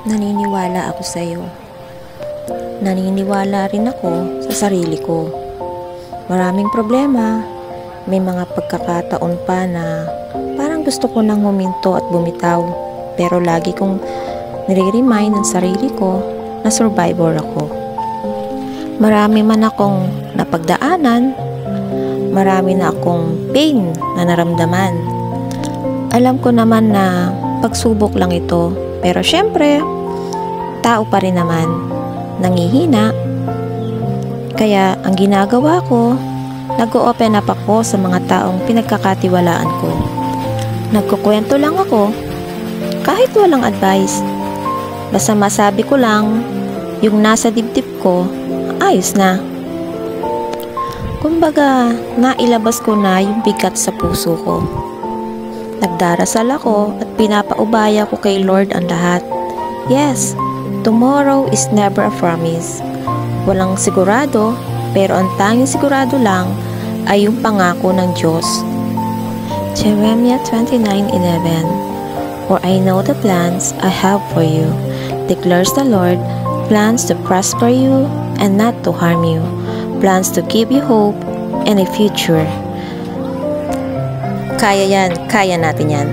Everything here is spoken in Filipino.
Naniniwala ako sa iyo. Naniniwala rin ako sa sarili ko. Maraming problema. May mga pagkakataon pa na parang gusto ko nang huminto at bumitaw. Pero lagi kong nire-remind ng sarili ko na survivor ako. Marami man akong napagdaanan. Marami na akong pain na naramdaman. Alam ko naman na pagsubok lang ito. Pero syempre, tao pa rin naman, nangihina. Kaya ang ginagawa ko, nag-o-open up ako sa mga taong pinagkakatiwalaan ko. Nagkukwento lang ako, kahit walang advice. Basta masabi ko lang, yung nasa dibdib ko, ayos na. Kumbaga, nailabas ko na yung bigat sa puso ko. Nagdarasal ako at pinapaubaya ko kay Lord ang lahat. Yes, tomorrow is never a promise. Walang sigurado, pero ang tanging sigurado lang ay yung pangako ng Diyos. Jeremiah 29:11. For I know the plans I have for you, declares the Lord, plans to prosper you and not to harm you, plans to give you hope and a future. Kaya yan, kaya natin yan.